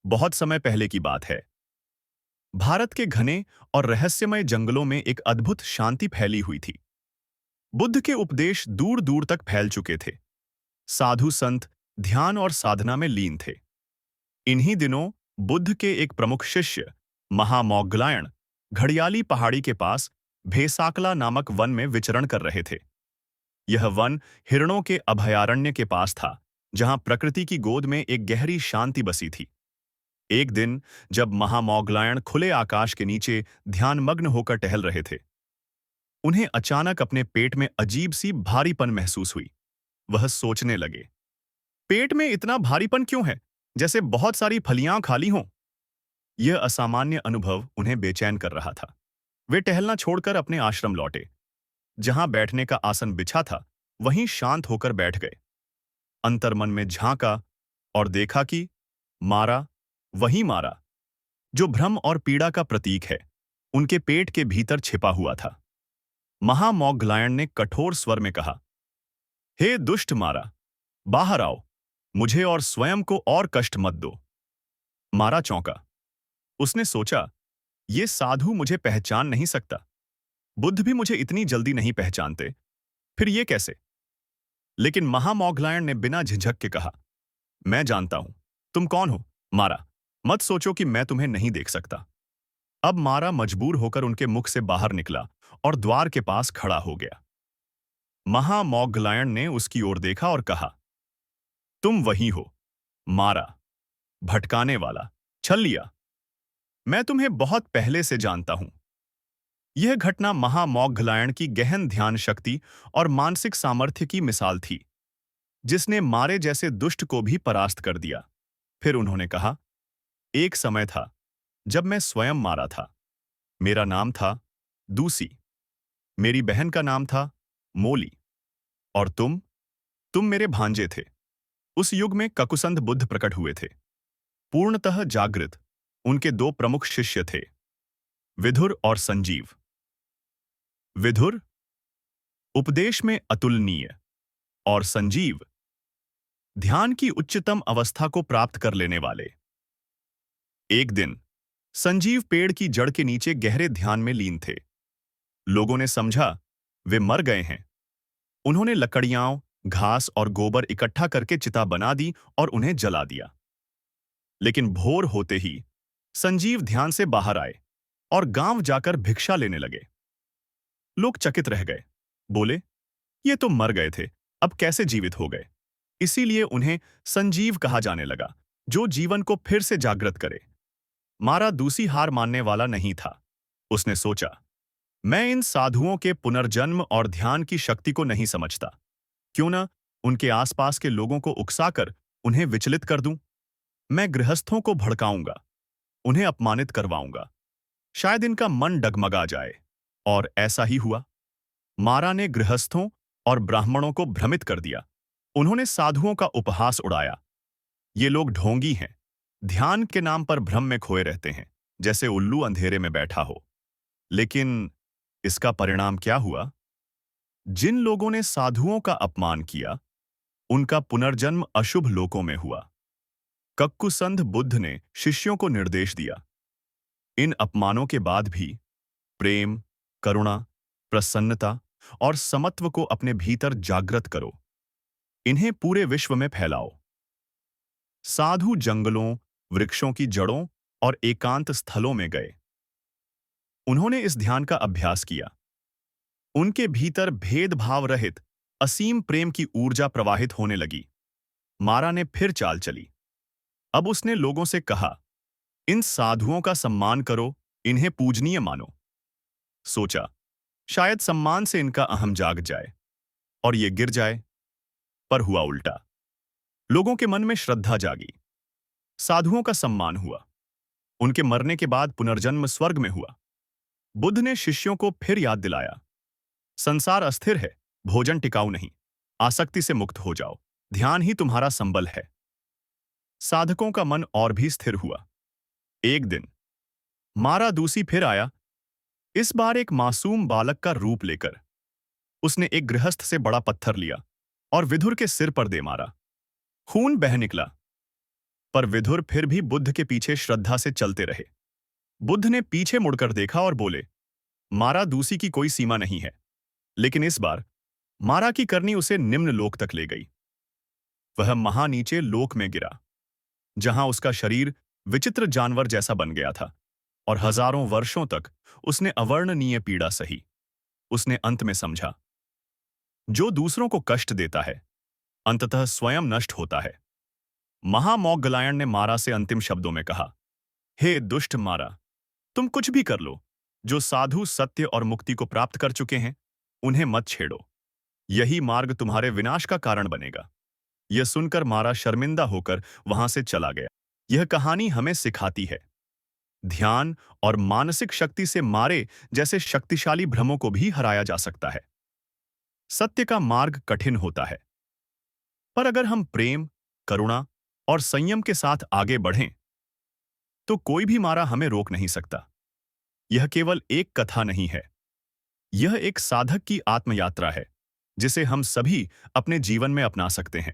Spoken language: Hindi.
बहुत समय पहले की बात है। भारत के घने और रहस्यमय जंगलों में एक अद्भुत शांति फैली हुई थी। बुद्ध के उपदेश दूर दूर तक फैल चुके थे। साधु संत ध्यान और साधना में लीन थे। इन्हीं दिनों बुद्ध के एक प्रमुख शिष्य महामौगलायन घड़ियाली पहाड़ी के पास भेसाकला नामक वन में विचरण कर रहे थे। यह वन हिरणों के अभयारण्य के पास था, जहां प्रकृति की गोद में एक गहरी शांति बसी थी। एक दिन जब महामौगलायन खुले आकाश के नीचे ध्यानमग्न होकर टहल रहे थे, उन्हें अचानक अपने पेट में अजीब सी भारीपन महसूस हुई। वह सोचने लगे, पेट में इतना भारीपन क्यों है, जैसे बहुत सारी फलियां खाली हों। यह असामान्य अनुभव उन्हें बेचैन कर रहा था। वे टहलना छोड़कर अपने आश्रम लौटे। जहां बैठने का आसन बिछा था, वहीं शांत होकर बैठ गए। अंतर्मन में झांका और देखा कि मारा, वही मारा, जो भ्रम और पीड़ा का प्रतीक है, उनके पेट के भीतर छिपा हुआ था। महामौगलायन ने कठोर स्वर में कहा, हे दुष्ट मारा, बाहर आओ, मुझे और स्वयं को और कष्ट मत दो। मारा चौंका। उसने सोचा, ये साधु मुझे पहचान नहीं सकता। बुद्ध भी मुझे इतनी जल्दी नहीं पहचानते, फिर ये कैसे? लेकिन महामौगलायन ने बिना झिझक के कहा, मैं जानता हूं तुम कौन हो, मारा। मत सोचो कि मैं तुम्हें नहीं देख सकता। अब मारा मजबूर होकर उनके मुख से बाहर निकला और द्वार के पास खड़ा हो गया। महामौगलायन ने उसकी ओर देखा और कहा, तुम वही हो, मारा, भटकाने वाला, छल लिया। मैं तुम्हें बहुत पहले से जानता हूं। यह घटना महामौगलायन की गहन ध्यान शक्ति और मानसिक सामर्थ्य की मिसाल थी, जिसने मारे जैसे दुष्ट को भी परास्त कर दिया। फिर उन्होंने कहा, एक समय था जब मैं स्वयं मारा था। मेरा नाम था दूसी। मेरी बहन का नाम था मोली। और तुम मेरे भांजे थे। उस युग में ककुसंध बुद्ध प्रकट हुए थे, पूर्णतः जागृत। उनके दो प्रमुख शिष्य थे, विधुर और संजीव। विधुर उपदेश में अतुलनीय, और संजीव ध्यान की उच्चतम अवस्था को प्राप्त कर लेने वाले। एक दिन संजीव पेड़ की जड़ के नीचे गहरे ध्यान में लीन थे। लोगों ने समझा वे मर गए हैं। उन्होंने लकड़ियां, घास और गोबर इकट्ठा करके चिता बना दी और उन्हें जला दिया। लेकिन भोर होते ही संजीव ध्यान से बाहर आए और गांव जाकर भिक्षा लेने लगे। लोग चकित रह गए, बोले, ये तो मर गए थे, अब कैसे जीवित हो गए? इसीलिए उन्हें संजीव कहा जाने लगा, जो जीवन को फिर से जागृत करे। मारा दूसी हार मानने वाला नहीं था। उसने सोचा, मैं इन साधुओं के पुनर्जन्म और ध्यान की शक्ति को नहीं समझता। क्यों न उनके आसपास के लोगों को उकसाकर उन्हें विचलित कर दूं? मैं गृहस्थों को भड़काऊंगा, उन्हें अपमानित करवाऊंगा। शायद इनका मन डगमगा जाए। और ऐसा ही हुआ। मारा ने गृहस्थों और ब्राह्मणों को भ्रमित कर दिया। उन्होंने साधुओं का उपहास उड़ाया। ये लोग ढोंगी हैं, ध्यान के नाम पर भ्रम में खोए रहते हैं, जैसे उल्लू अंधेरे में बैठा हो। लेकिन इसका परिणाम क्या हुआ? जिन लोगों ने साधुओं का अपमान किया, उनका पुनर्जन्म अशुभ लोकों में हुआ। कक्कुसंध बुद्ध ने शिष्यों को निर्देश दिया, इन अपमानों के बाद भी प्रेम, करुणा, प्रसन्नता और समत्व को अपने भीतर जागृत करो। इन्हें पूरे विश्व में फैलाओ। साधु जंगलों, वृक्षों की जड़ों और एकांत स्थलों में गए। उन्होंने इस ध्यान का अभ्यास किया। उनके भीतर भेदभाव रहित असीम प्रेम की ऊर्जा प्रवाहित होने लगी। मारा ने फिर चाल चली। अब उसने लोगों से कहा, इन साधुओं का सम्मान करो, इन्हें पूजनीय मानो। सोचा, शायद सम्मान से इनका अहम जाग जाए और ये गिर जाए। पर हुआ उल्टा। लोगों के मन में श्रद्धा जागी। साधुओं का सम्मान हुआ। उनके मरने के बाद पुनर्जन्म स्वर्ग में हुआ। बुद्ध ने शिष्यों को फिर याद दिलाया, संसार अस्थिर है, भोजन टिकाऊ नहीं। आसक्ति से मुक्त हो जाओ, ध्यान ही तुम्हारा संबल है। साधकों का मन और भी स्थिर हुआ। एक दिन मारा दूसी फिर आया, इस बार एक मासूम बालक का रूप लेकर। उसने एक गृहस्थ से बड़ा पत्थर लिया और विधुर के सिर पर दे मारा। खून बह निकला। पर विदुर फिर भी बुद्ध के पीछे श्रद्धा से चलते रहे। बुद्ध ने पीछे मुड़कर देखा और बोले, मारा दूसी की कोई सीमा नहीं है। लेकिन इस बार मारा की करनी उसे निम्न लोक तक ले गई। वह महानीचे लोक में गिरा, जहां उसका शरीर विचित्र जानवर जैसा बन गया था और हजारों वर्षों तक उसने अवर्णनीय पीड़ा सही। उसने अंत में समझा, जो दूसरों को कष्ट देता है अंततः स्वयं नष्ट होता है। महामौगलायन ने मारा से अंतिम शब्दों में कहा, हे दुष्ट मारा, तुम कुछ भी कर लो, जो साधु सत्य और मुक्ति को प्राप्त कर चुके हैं उन्हें मत छेड़ो। यही मार्ग तुम्हारे विनाश का कारण बनेगा। यह सुनकर मारा शर्मिंदा होकर वहां से चला गया। यह कहानी हमें सिखाती है, ध्यान और मानसिक शक्ति से मारे जैसे शक्तिशाली भ्रमों को भी हराया जा सकता है। सत्य का मार्ग कठिन होता है, पर अगर हम प्रेम, करुणा और संयम के साथ आगे बढ़ें तो कोई भी मारा हमें रोक नहीं सकता। यह केवल एक कथा नहीं है, यह एक साधक की आत्मयात्रा है जिसे हम सभी अपने जीवन में अपना सकते हैं।